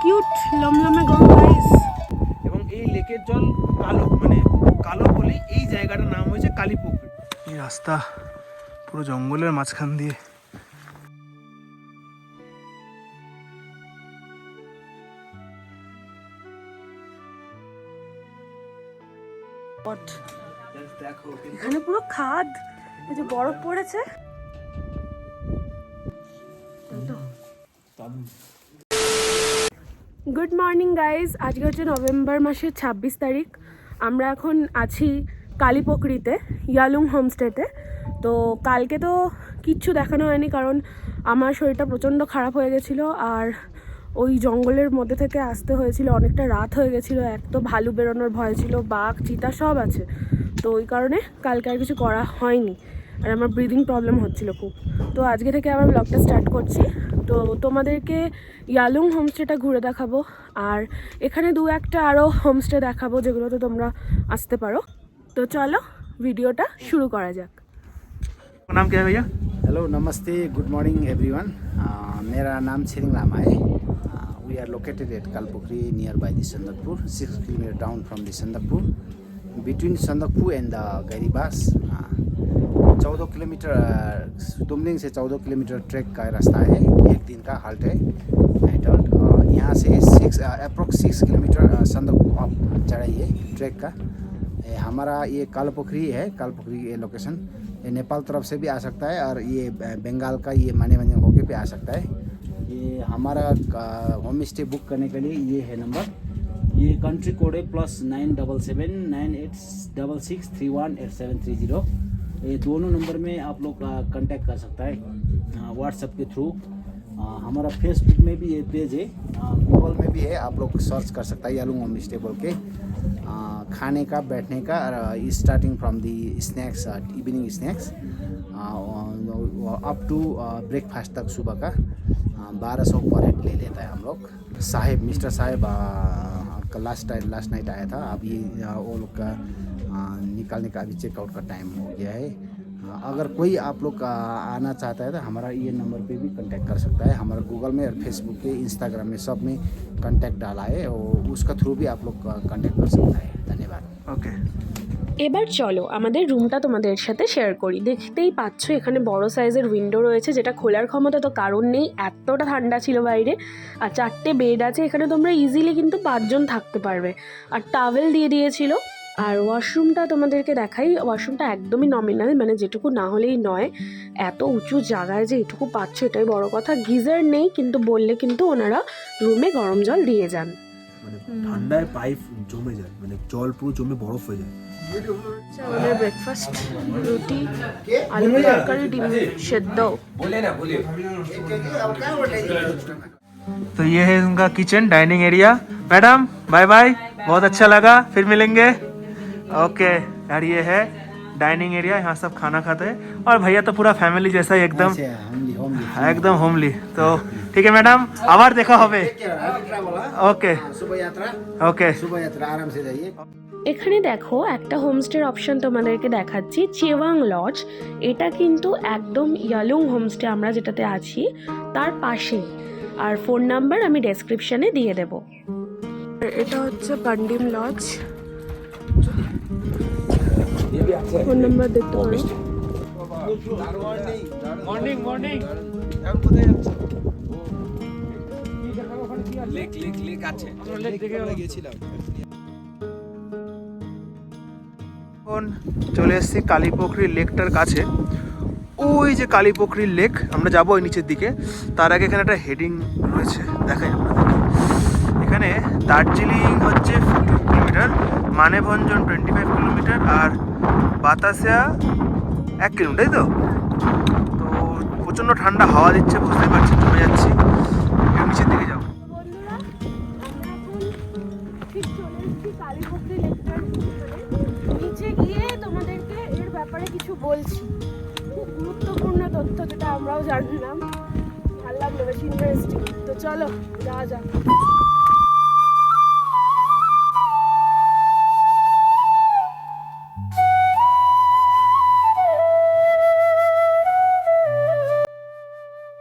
Cute লমলমে গরু guys. এবং এই লেকের জল কালো, মানে কালো বলে এই জায়গাটার নাম হয়েছে কালীপুকুর। এই রাস্তা পুরো জঙ্গলের মাঝখান দিয়ে। এখানে পুরো খাদ, এই যে বরফ পড়েছে। গুড মর্নিং গাইজ, আজকে হচ্ছে নভেম্বর মাসের 26 তারিখ। আমরা এখন আছি কালীপকরিতে, ইয়ালুং হোমস্টেতে। তো কালকে তো কিচ্ছু দেখানো হয়নি, কারণ আমার শরীরটা প্রচণ্ড খারাপ হয়ে গেছিলো, আর ওই জঙ্গলের মধ্যে থেকে আসতে হয়েছিল, অনেকটা রাত হয়ে গেছিলো। এক তো ভালু বেরোনোর ভয় ছিল, বাঘ চিতা সব আছে, তো ওই কারণে কালকে আর কিছু করা হয়নি। আর আমার ব্রিদিং প্রবলেম হচ্ছিলো খুব। তো আজকে থেকে আবার ব্লগটা স্টার্ট করছি। তো তোমাদেরকে ইয়ালুং হোমস্টেটা ঘুরে দেখাবো, আর এখানে দু একটা আরও হোমস্টে দেখাবো যেগুলোতে তোমরা আসতে পারো। তো চলো ভিডিওটা শুরু করা যাক। নাম কি ভাইয়া? हेलो नमस्ते गुड मॉर्निंग एवरीवन। मेरा नाम छिरिंग लामा है। We are located at Kalpokhari near by the Sandakphu, 6 kilometre down from the Sandakphu, between Sandakphu and the Gairibas. 14 kilometre Tumling से 14 किलोमीटर ट्रैक का रास्ता है। एक दिन का हाल्ट है, नाइट हाल्ट। यहाँ से अप्रोक्स 6 किलोमीटर सन्दकपुर अप चढ़ाई है ट्रैक का। हमारा ये कालपोखरी है, कालपोखरी ये लोकेशन। ये नेपाल तरफ से भी आ सकता है और ये बंगाल का ये मानेभंजन होके पे आ सकता है। ये हमारा होम स्टे बुक करने के लिए ये है नंबर। ये कंट्री कोड है +977986631830। ये दोनों नंबर में आप लोग कांटेक्ट कर सकता है व्हाट्सएप के थ्रू। हमारा फेसबुक में भी ये पेज है, गूगल में भी है, आप लोग सर्च कर सकता है यालुंग होम स्टे बोल के। खाने का, बैठने का, starting from the snacks, evening snacks up to breakfast तक सुबह का 1200 पर हेड ले लेता है हम लोग। साहेब, मिस्टर साहेब का लास्ट नाइट आया था। अभी वो लोग का निकालने का अभी चेकआउट का टाइम हो गया है। अगर कोई आप लोग आना चाहता है तो हमारा ये नंबर पे भी कांटेक्ट कर सकता है। हमारा गूगल में और फेसबुक पे, इंस्टाग्राम में सब में कांटेक्ट डाला है, और उसका थ्रू भी आप लोग कांटेक्ट कर सकता है। धन्यवाद। ওকে, এবার চলো আমাদের রুমটা তোমাদের সাথে শেয়ার করি। দেখতেই পাচ্ছ এখানে বড় সাইজের উইন্ডো রয়েছে, যেটা খোলার ক্ষমতা তো কারণ নেই, এতটা ঠান্ডা ছিল বাইরে। আর 4টে বেড আছে এখানে, তোমরা ইজিলি কিন্তু 5 জন থাকতে পারবে। আর টাওয়েল দিয়ে দিয়েছিল। আর ওয়াশরুমটা তোমাদেরকে দেখাই। ওয়াশরুমটা একদমই নমিনাল, মানে যেটুকু না হলেই নয়। এত উঁচু জায়গায় যে এটুকু পাচ্ছ এটাই বড় কথা। গিজার নেই, কিন্তু বললে কিন্তু ওনারা রুমে গরম জল দিয়ে যান। মানে ঠান্ডায় পাইপ জমে যায়, মানে জল পুরো জমে বরফ হয়ে যায়। আমাদের ব্রেকফাস্ট রুটি, আলু তরকারি, ডিম সেদ্ধ। तो ये है उनका kitchen dining area. Madam bye bye, बहुत अच्छा लगा, फिर मिलेंगे। ओके यार, ये है डाइनिंग एरिया, यहाँ सब खाना खाते हैं। और भैया तो पूरा फैमिली जैसा ही एकदम एकदम होमली। तो ठीक है मैडम, आभार देखा होवे। ओके शुभ यात्रा, ओके शुभ यात्रा, आराम से जाइए। এখানে দেখো একটা হোমস্টের অপশন তোমাদেরকে দেখাচ্ছি, চেওয়াং লজ। এটা কিন্তু একদম ইয়ালুং হোমস্টে আমরা যেটাতে আছি তার পাশেই। আর ফোন নাম্বার আমি ডেসক্রিপশনে দিয়ে দেব। এটা হচ্ছে পান্ডিম লজ, ফোন নাম্বার দেখতে পারো। Morning morning. লেক আছে, লেক দেখে গিয়েছিলাম। এখন চলে এসেছি কালীপোখরি লেকটার কাছে। ওই যে কালীপোখরি লেক, আমরা যাবো ওই নিচের দিকে। তার আগে এখানে একটা হেডিং রয়েছে, দেখাই আপনাদেরকে। এখানে দার্জিলিং হচ্ছে 50 কিলোমিটার, মানেভঞ্জন 25 কিলোমিটার, আর বাতাসিয়া 1 কিলোমিটার, তাই তো? তো প্রচণ্ড ঠান্ডা হাওয়া দিচ্ছে, বুঝতে পারছি, জমে যাচ্ছি। একটু নিচের দিকে যাবো। নিচে গিয়ে তোমাদেরকে এর ব্যাপারে কিছু বলছি, খুব গুরুত্বপূর্ণ তথ্য যেটা আমরাও জানলাম, ভালো লাগলো, বেশ ইন্টারেস্টিং। তো চলো যাওয়া যাক।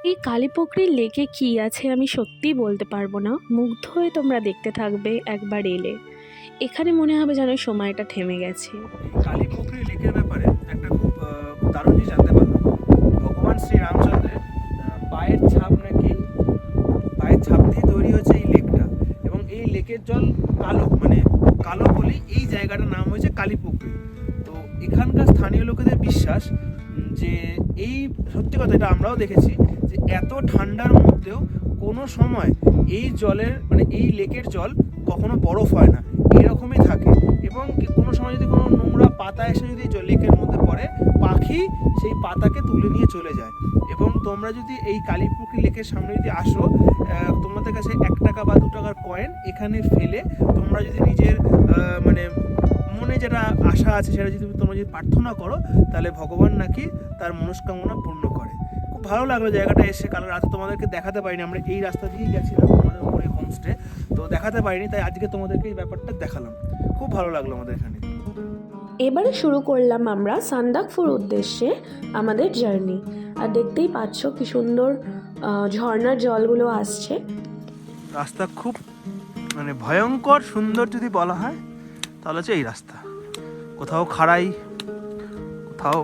এই কালীপুকুরি লেকে কি আছে আমি সত্যিই বলতে পারবো না, মুগ্ধ হয়ে তোমরা দেখতে থাকবে একবার এলে। এখানে মনে হবে যেন সময়টা থেমে গেছে। কালীপুকুরি লেকের ব্যাপারে একটা খুব দারুণ জিনিস জানতে পারলাম। ভগবান শ্রী রামচন্দ্রের পায়ের ছাপ নাকি, পায়ের ছাপ দিয়ে তৈরি হয়েছে এই লেকটা, এবং এই লেকের জল কালো, মানে কালো বলেই এই জায়গাটার নাম হয়েছে কালীপুকুরি। তো এখানকার স্থানীয় লোকেদের বিশ্বাস যে এই, সত্যি কথা এটা আমরাও দেখেছি, যে এত ঠান্ডার মধ্যেও কোনো সময় এই জলের, মানে এই লেকের জল কখনো বরফ হয় না, এরকমই থাকে। এবং কোনো সময় যদি কোনো নোংরা পাতা এসে যদি লেকের মধ্যে পড়ে, পাখি সেই পাতাকে তুলে নিয়ে চলে যায়। এবং তোমরা যদি এই কালীপুকুরি লেকের সামনে যদি আসো, তোমাদের কাছে 1 টাকা বা 2 টাকার কয়েন এখানে ফেলে তোমরা যদি নিজের মানে মনে যেটা আশা আছে সেটা যদি তোমরা যদি প্রার্থনা করো, তাহলে ভগবান নাকি তার মনস্কামনা পূর্ণ করে। খুব ভালো লাগলো জায়গাটা এসে। কাল রাতে তোমাদেরকে দেখাতে পারিনি, আমরা এই রাস্তা দিয়েই গেছিলাম আমাদের উপরে হোমস্টে, তো দেখাতে পারিনি, তাই আজকে তোমাদেরকে এই ব্যাপারটা দেখালাম। খুব ভালো লাগলো আমাদের এখানে। এবারে শুরু করলাম আমরা সান্দাকফুর উদ্দেশ্যে আমাদের জার্নি। আর দেখতেই পাচ্ছ কি সুন্দর ঝর্ণার জলগুলো আসছে। রাস্তা খুব মানে ভয়ঙ্কর সুন্দর যদি বলা হয় তাহলে হচ্ছে এই রাস্তা। কোথাও খাড়াই, কোথাও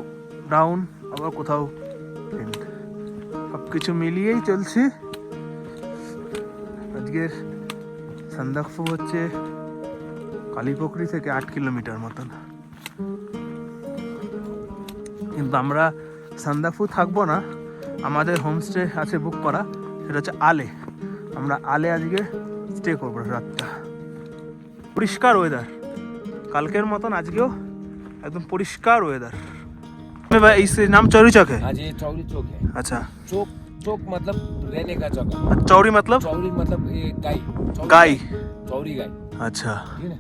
ডাউন, আবার কোথাও সব কিছু মিলিয়েই চলছি। আজকের সান্দাকফু হচ্ছে কালীপুকুরি থেকে 8 কিলোমিটার মতন, কিন্তু আমরা সান্দাকফু থাকবো না, আমাদের হোমস্টে আছে বুক করা, সেটা হচ্ছে আলে। আমরা আলে আজকে স্টে করবো রাতটা। পরিষ্কার ওয়েদার, কালকের মতন আজকেও একদম পরিষ্কার ওয়েদার। इस नाम चौरी चौक है? हाँ जी, चौरी चौक है। अच्छा, चौक चौक मतलब रहने का जगह। चौरी मतलब चौरी मतलब ये गाय। गाय। चौरी गाय, अच्छा, ठीक है।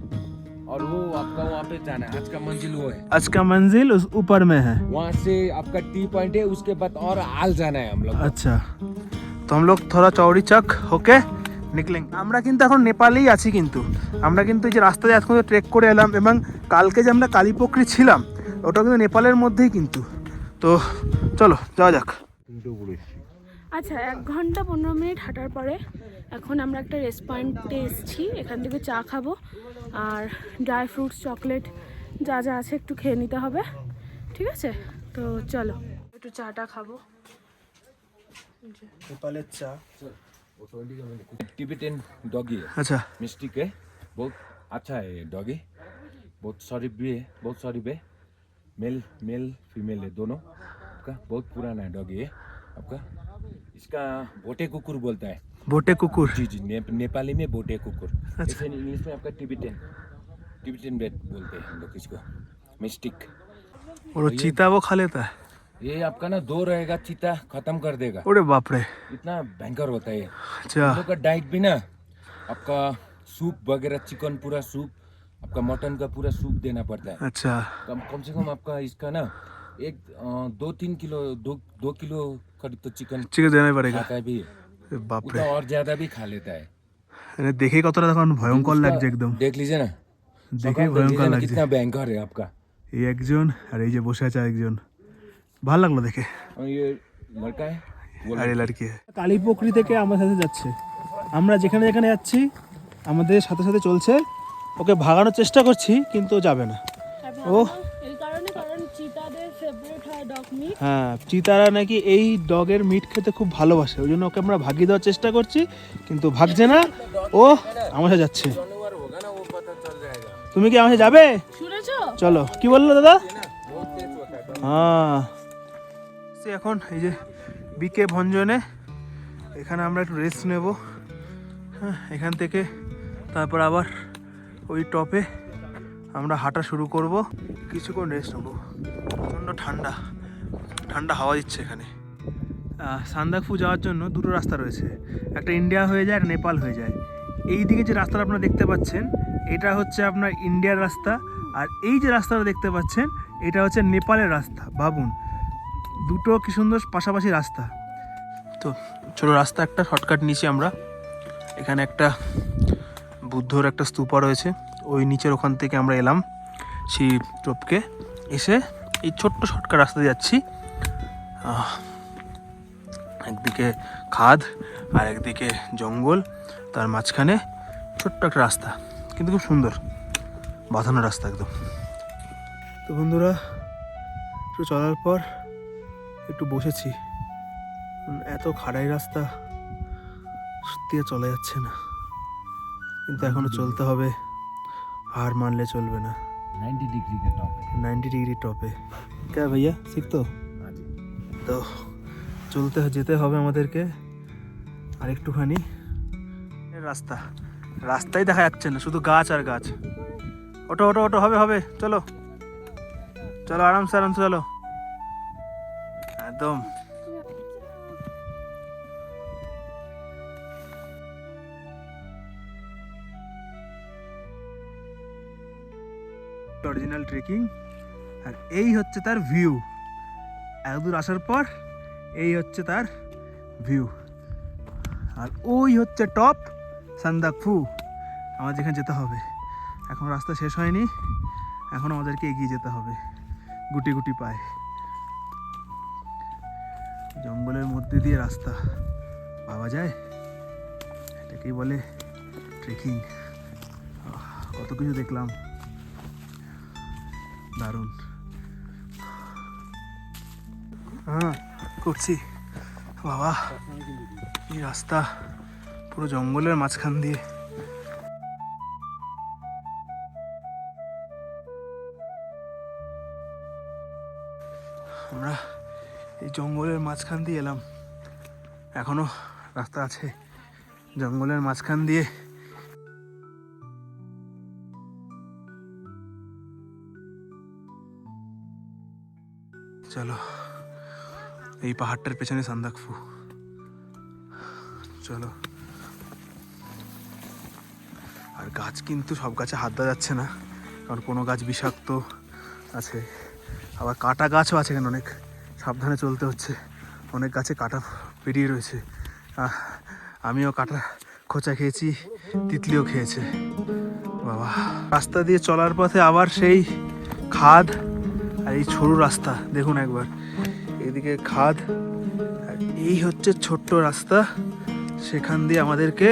और वो आपका वहाँ पे जाना है, आज का मंजिल वो है। आज का मंजिल उस ऊपर में है। वहाँ से आपका टी पॉइंट है, उसके बाद और आल जाना है हम लोग। अच्छा, तो हम लोग थोड़ा चौरी चौक होके নিকলেন। আমরা কিন্তু এখন নেপালেই আছি, কিন্তু আমরা কিন্তু এই যে রাস্তা দিয়ে আজকে ট্রেক করে এলাম, এবং কালকে যে আমরা কালীপুকুরি ছিলাম ওটা কিন্তু নেপালের মধ্যেই কিন্তু। তো চলো যাওয়া যাক। আচ্ছা, 1 ঘন্টা 15 মিনিট হাঁটার পরে এখন আমরা একটা রেস্টুরেন্টে এসেছি। এখান থেকে চা খাবো আর ড্রাই ফ্রুটস, চকলেট যা যা আছে একটু খেয়ে নিতে হবে, ঠিক আছে? তো চলো একটু চাটা খাবো। নেপালের চা। टिबेटन डॉगी है, আচ্ছা, मिस्टिक है, बहुत अच्छा है ये डॉगी, बहुत शरीफ भी है, बहुत शरीफ है, मेल मेल फीमेल है दोनों। आपका बहुत पुराना है डॉगी है आपका। इसका बोटे कुकुर बोलता है। बोटे कुकुर। जी जी, नेपाली में बोटे कुकुर। ऐसे इंग्लिश में आपका टिबेटन रेड बोलते हैं हम लोग इसको, मिस्टिक। और वो चीता वो खा लेता है? ये आपका ना 2 रहेगा, चीता खत्म कर देगा, ओरे बाप रे। इतना भयंकर होता है ये। अच्छा, हम लोग का डाइट भी ना आपका सूप वगैरह, चिकन पूरा सूप, आपका मटन का पूरा सूप देना पड़ता है। अच्छा, कम से कम आपका इसका ना 2-3 किलो 2 किलो करीब तो चिकन চিকেন দেনা পড়েগা। खाता है भी, এ বাপ রে, उतना और ज्यादा भी खा लेता है। মানে দেখেই কতটা তখন ভয়ঙ্কর লাগছে একদম। देख लीजिए ना, দেখেই देख ভয়ঙ্কর लीजिए ना লাগছে। कितना भयंकर है आपका। এই একজন আর এই যে বসে আছে আরেকজন, ভালো লাগলো দেখে। और ये लड़का है, वो আর এই লড়কি কালীপুকুরি থেকে আমার সাথে যাচ্ছে। আমরা যেখানে যেখানে যাচ্ছি আমাদের সাথে সাথে চলছে, ওকে ভাগানোর চেষ্টা করছি কিন্তু ও যাবে না। ও এই কারণে, কারণ চিতাদের ফেভারিট হয় ডগ মিট। হ্যাঁ, চিতারা নাকি এই ডগের মিট খেতে খুব ভালোবাসে, ওই জন্য ওকে আমরা ভাগিয়ে দেওয়ার চেষ্টা করছি, কিন্তু ভাগছে না, ও আমার সাথে যাচ্ছে। जानवर होगा ना वो पता चल जाएगा। তুমি কি আমার সাথে যাবে? শুনেছো? চলো। কি বললো দাদা? बहुत तेज होता है। হ্যাঁ, সে এখন এই যে বিকে ভঞ্জনে, এখানে আমরা একটু রেস্ট নেব। হ্যাঁ, এখান থেকে তারপর আবার ওই টপে আমরা হাঁটা শুরু করব। কিছুক্ষণ রেস্ট নেবো, প্রচণ্ড ঠান্ডা ঠান্ডা হাওয়া দিচ্ছে এখানে। সান্দাকফু যাওয়ার জন্য 2টো রাস্তা রয়েছে, একটা ইন্ডিয়া হয়ে যায়, একটা নেপাল হয়ে যায়। এই দিকে যে রাস্তাটা আপনারা দেখতে পাচ্ছেন এটা হচ্ছে আপনার ইন্ডিয়ার রাস্তা, আর এই যে রাস্তাটা দেখতে পাচ্ছেন এটা হচ্ছে নেপালের রাস্তা। ভাবুন, দুটো কি সুন্দর পাশাপাশি রাস্তা। তো ছোটো রাস্তা একটা শর্টকাট নিয়েছি আমরা। এখানে একটা বুদ্ধর একটা স্তূপা রয়েছে, ওই নিচের ওখান থেকে আমরা এলাম সেই টপকে, এসে এই ছোট্ট শর্টকাট রাস্তা দিয়ে যাচ্ছি। একদিকে খাদ আর একদিকে জঙ্গল, তার মাঝখানে ছোট্ট একটা রাস্তা, কিন্তু খুব সুন্দর বাঁধানো রাস্তা একদম। তো বন্ধুরা একটু চলার পর একটু বসেছি, এত খাড়াই রাস্তা সত্যি চলা যাচ্ছে না, কিন্তু এখনো চলতে হবে, হার মানলে চলবে না। 90 डिग्री का टॉप है। 90 ডিগ্রি টপে কে ভাইয়া ঠিক তো? তো চলতে যেতে হবে আমাদেরকে আর একটুখানি। রাস্তা রাস্তাই দেখা যাচ্ছে না, শুধু গাছ আর গাছ। ওটো ওটো ওটো, হবে হবে, চলো চলো আরামসে আরামসে চলো একদম। অরিজিনাল ট্রেকিং, আর এই হচ্ছে তার ভিউ। এতদূর আসার পর এই হচ্ছে তার ভিউ, আর ওই হচ্ছে টপ সান্দাকফু, আমার যেখানে যেতে হবে। এখন রাস্তা শেষ হয়নি, এখন আমাদেরকে এগিয়ে যেতে হবে গুটি গুটি পায়। জঙ্গলের মধ্যে দিয়ে রাস্তা পাওয়া যায়, এটাকেই বলে ট্রেকিং। কত কিছু দেখলাম, দারুণ। হ্যাঁ করছি বাবা, এই রাস্তা পুরো জঙ্গলের মাঝখান দিয়ে। আমরা এই জঙ্গলের মাঝখান দিয়ে এলাম, এখনো রাস্তা আছে জঙ্গলের মাঝখান দিয়ে। চলো, এই পাহাড়টার পেছনে সান্দাকফু, চলো। আর গাছ কিন্তু সব গাছে হাত দেওয়া যাচ্ছে না, কারণ কোনো গাছ বিষাক্ত আছে, আবার কাটা গাছও আছে, কেন অনেক সাবধানে চলতে হচ্ছে, অনেক গাছে কাটা পেরিয়ে রয়েছে। আমিও কাটা খোঁচা খেয়েছি, তিতলিও খেয়েছে বাবা। রাস্তা দিয়ে চলার পথে আবার সেই খাদ আর এই সরু রাস্তা দেখুন একবার, এদিকে খাদ আর এই হচ্ছে ছোট্ট রাস্তা, সেখান দিয়ে আমাদেরকে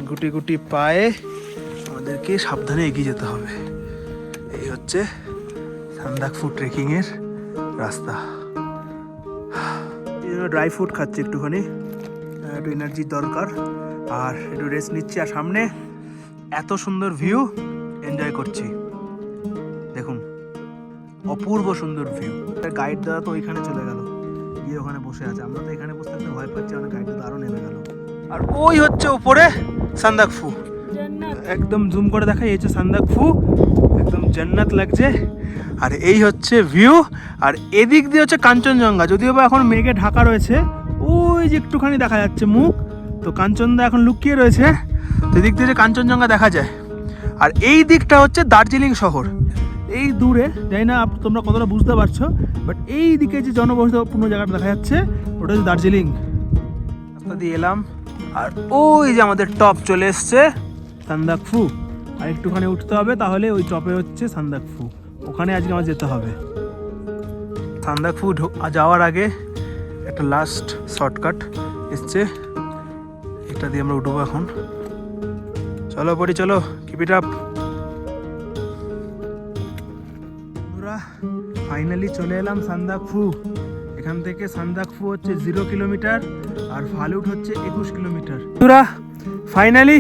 গুটি গুটি পায়ে আমাদেরকে সাবধানে এগিয়ে যেতে হবে। এই হচ্ছে সান্দাকফু ট্রেকিংয়ের রাস্তা। এই জন্য ড্রাই ফ্রুট খাচ্ছি একটুখানি, একটু এনার্জির দরকার, আর একটু রেস্ট নিচ্ছি, আর সামনে এত সুন্দর ভিউ এনজয় করছি। দেখুন অপূর্ব সুন্দর ভিউ। গাইড দাদা তো ওইখানে চলে গেল, গিয়ে ওখানে বসে আছে, আমরা তো এখানে বসে থাকতে ভয় পাচ্ছি, অনেক গাইড দাদা আরও নেমে গেল। আর ওই হচ্ছে উপরে সান্দাকফু, একদম জুম করে দেখাই, এই হচ্ছে সান্দাকফু, একদম জান্নাত লাগছে। আর এই হচ্ছে ভিউ, আর এদিক দিয়ে হচ্ছে কাঞ্চনজঙ্ঘা, যদিও বা এখন মেঘে ঢাকা রয়েছে, ওই যে একটুখানি দেখা যাচ্ছে মুখ, তো কাঞ্চনদা এখন লুকিয়ে রয়েছে, তো এদিক দিয়ে কাঞ্চনজঙ্ঘা দেখা যায়। আর এই দিকটা হচ্ছে দার্জিলিং শহর, এই দূরে, জানি না তোমরা কতটা বুঝতে পারছো, বাট এই দিকে যে জনবসতিপূর্ণ জায়গাটা দেখা যাচ্ছে, ওটা হচ্ছে দার্জিলিং। রাস্তা দিয়ে এলাম, আর ওই যে আমাদের টপ চলে এসছে সান্দাকফু, আর একটুখানি উঠতে হবে, তাহলে ওই টপে হচ্ছে সান্দাকফু, ওখানে আজকে আমার যেতে হবে। সান্দাকফু যাওয়ার আগে একটা লাস্ট শর্টকাট এসছে, এটা দিয়ে আমরা উঠবো এখন। চলো পড়ি, চলো, কিপ ইট আপ। ফাইনালি চলে এলাম সান্দাকফু। এখান থেকে সান্দাকফু হচ্ছে 0 কিলোমিটার, আর ফালুট হচ্ছে 21 কিলোমিটার। বন্ধুরা ফাইনালি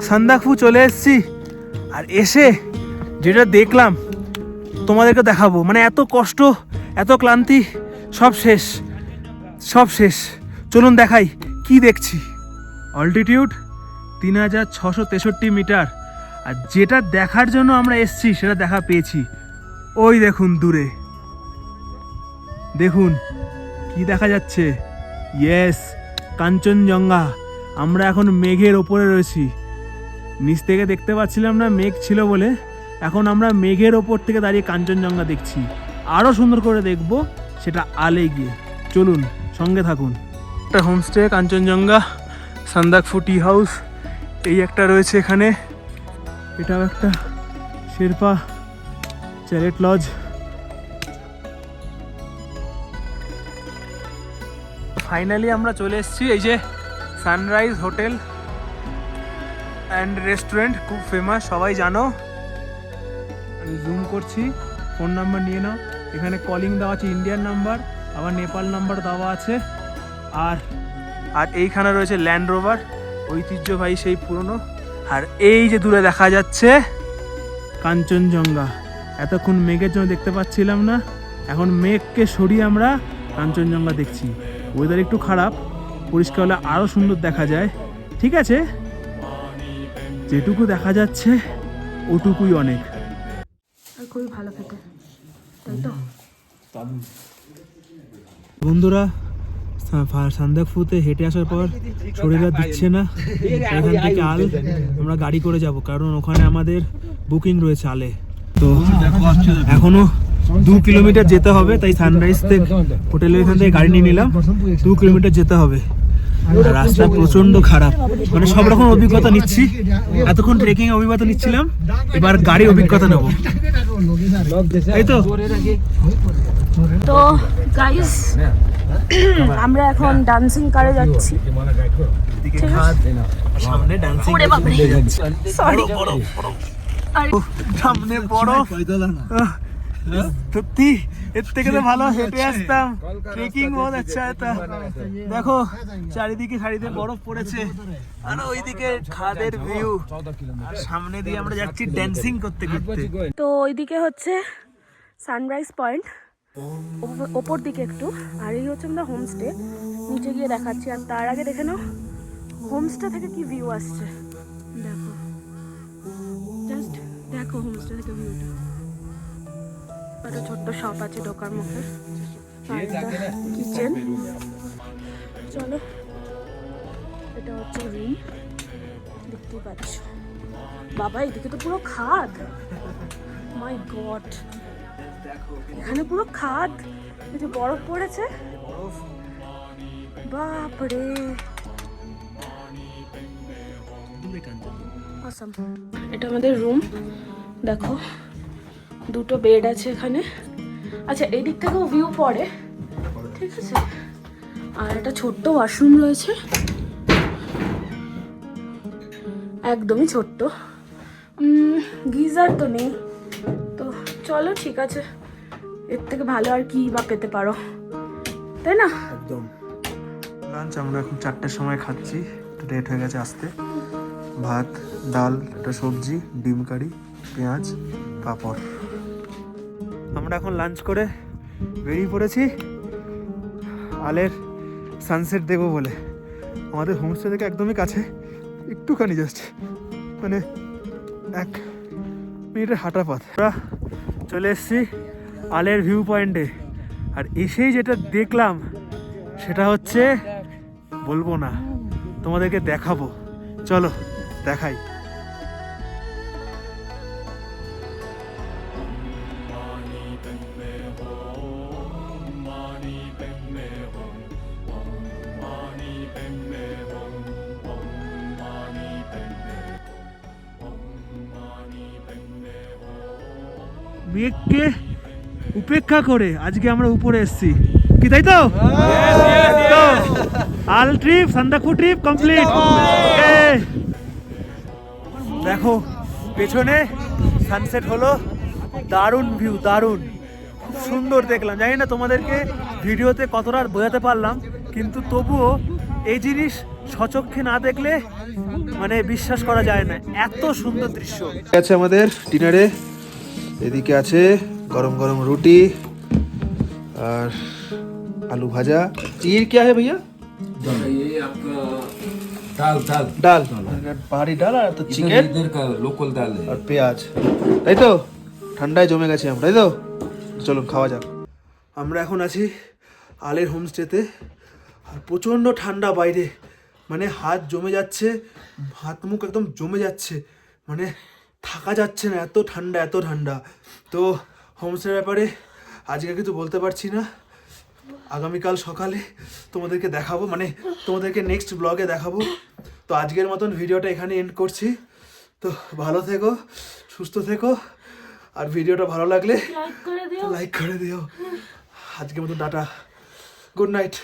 সান্দাকফু চলে এসেছি, আর এসে যেটা দেখলাম তোমাদেরকে দেখাবো, মানে এত কষ্ট, এত ক্লান্তি, সব শেষ, সব শেষ। চলুন দেখাই কি দেখছি। অল্টিটিউড 3663 মিটার, আর যেটা দেখার জন্য আমরা এসেছি সেটা দেখা পেয়েছি। ওই দেখুন দূরে, দেখুন কি দেখা যাচ্ছে, ইয়েস কাঞ্চনজঙ্ঘা। আমরা এখন মেঘের ওপরে রয়েছি, নিচ থেকে দেখতে পাচ্ছিলাম না মেঘ ছিল বলে, এখন আমরা মেঘের ওপর থেকে দাঁড়িয়ে কাঞ্চনজঙ্ঘা দেখছি। আরও সুন্দর করে দেখব সেটা আলে গিয়ে, চলুন সঙ্গে থাকুন। একটা homestay Kanchenjunga Sandakphu tea house, এই একটা রয়েছে এখানে, এটাও একটা শেরপা চ্যারেট লজ। ফাইনালি আমরা চলে এসেছি এই যে সানরাইজ হোটেল অ্যান্ড রেস্টুরেন্ট, খুব ফেমাস, সবাই জানো। আমি জুম করছি, ফোন নাম্বার নিয়ে নাও। এখানে কলিং দেওয়া আছে ইন্ডিয়ান নাম্বার, আবার নেপাল নাম্বার দেওয়া আছে। আর আর এইখানে রয়েছে ল্যান্ড রোভার, ঐতিহ্যবাহী সেই পুরনো। আর এই যে দূরে দেখা যাচ্ছে কাঞ্চনজঙ্ঘা। এতক্ষণ মেঘের জন্য দেখতে পাচ্ছিলাম না, এখন মেঘকে সরিয়ে আমরা কাঞ্চনজঙ্ঘা দেখছি। ওয়েদার একটু খারাপ, পরিষ্কার হলে আরও সুন্দর দেখা যায়। ঠিক আছে, যেটুকু দেখা যাচ্ছে ওটুকুই অনেক। আর খুবই ভালো খেতে, তাই তো? বন্ধুরা, সান্দাকফুতে হেঁটে আসার পর শরীর আর দিচ্ছে না, এখান থেকে আল আমরা গাড়ি করে যাব, কারণ ওখানে আমাদের বুকিং রয়েছে আলে। তো এখনো 2 কিলোমিটার যেতে হবে, তাই সানরাইজ থেকে হোটেলের এখান থেকে গাড়ি নিয়ে নিলাম। 2 কিলোমিটার যেতে হবে, আর রাস্তা প্রচন্ড খারাপ, মানে সব রকম অভিজ্ঞতা নিচ্ছি। এতক্ষণ ট্রেকিং অভিজ্ঞতা নিচ্ছিলাম, এবার গাড়ির অভিজ্ঞতা নেবো, তাই তো? তো গাইস, আমরা এখন ডান্সিং কারে যাচ্ছি। সামনে ডান্সিং, সরি, সামনে বড়, সত্যি এর থেকে তো ভালো হেঁটে আসতাম। ট্রেকিং বহুত আচ্ছা হতো। দেখো চারিদিকে সারিতে বরফ পড়েছে, আর ওইদিকে খাদের ভিউ, সামনে দিয়ে আমরা যাচ্ছি ড্যান্সিং করতে করতে। তো ওইদিকে হচ্ছে সানরাইজ পয়েন্ট, ওপর দিকে একটু, আর এই হচ্ছে আমাদের হোমস্টে। নিচে গিয়ে দেখাচ্ছি। আর তার আগে দেখে নাও হোমস্টে থেকে কি ভিউ আসছে, দেখো, জাস্ট দেখো হোমস্টে থেকে ভিউটা। একটা ছোট্ট শপ আছে ঢোকার মুখে, কিচেন। চলো, এটা হচ্ছে রুম, দেখতেই পাচ্ছ। বাবা, এদিকে তো পুরো খাদ, মাই গড, এখানে পুরো খাদ, এই যে বরফ পড়েছে, বাপরে, অসাম। এটা আমাদের রুম, দেখো দুটো বেড আছে এখানে। আচ্ছা, এই দিক থেকেও ভিউ পড়ে, ঠিক আছে। আর একটা ছোট্ট ওয়াশরুম রয়েছে, একদমই ছোট্ট। গিজার তো নেই, তো চলো ঠিক আছে, এর থেকে ভালো আর কি বা পেতে পারো, তাই না? একদম। লাঞ্চ আমরা এখন 4টের সময় খাচ্ছি, লেট হয়ে গেছে আসতে। ভাত, ডাল, একটা সবজি, ডিম কারি, পেঁয়াজ, পাঁপড়। আমরা এখন লাঞ্চ করে বেরিয়ে পড়েছি আলের সানসেট দেখবো বলে। আমাদের হোমস্টে থেকে একদমই কাছে, একটুখানি জাস্ট মানে 1 মিনিটের হাঁটা পথ। আমরা চলে এসেছি আলের ভিউ পয়েন্টে, আর এসেই যেটা দেখলাম সেটা হচ্ছে বলবো না, তোমাদেরকে দেখাবো। চলো দেখাই। মেঘকে উপেক্ষা করে আজকে আমরা উপরে এসেছি, কি তাই তো? তো আল ট্রিপ, সান্দাকফু ট্রিপ কমপ্লিট। দেখো পেছনে সানসেট হলো, দারুণ ভিউ, দারুণ, খুব সুন্দর দেখলাম। জানি না তোমাদেরকে ভিডিওতে কতটা বোঝাতে পারলাম, কিন্তু তবুও এই জিনিস সচক্ষে না দেখলে মানে বিশ্বাস করা যায় না, এত সুন্দর দৃশ্য। আছে আমাদের ডিনারে, এদিকে আছে গরম গরম রুটি আর आलू भाजा। ये क्या है भैया? ये आपका दाल दाल ডাল, পাহাড়ি ডাল, আর তো চিকেন इधर का लोकल दाल है। আর পেঁয়াজ, তাই তো? ঠান্ডায় জমে গেছি আমরা, তাই তো? চলুন খাওয়া যাক। আমরা এখন আছি আলের হোমস্টেতে, আর প্রচণ্ড ঠান্ডা বাইরে, মানে হাত জমে যাচ্ছে, হাত মুখ একদম জমে যাচ্ছে, মানে থাকা যাচ্ছে না, এত ঠান্ডা, এত ঠান্ডা। তো হোমস্টের ব্যাপারে আজকে কিছু বলতে পারছি না, আগামীকাল সকালে তোমাদেরকে দেখাবো, মানে তোমাদেরকে নেক্সট ব্লগে দেখাবো। তো আজকের মতন ভিডিওটা এখানে এন্ড করছি। তো ভালো থেকো, সুস্থ থেকো, আর ভিডিওটা ভালো লাগলে লাইক করে দিও। আজকের মতো টাটা, গুড নাইট।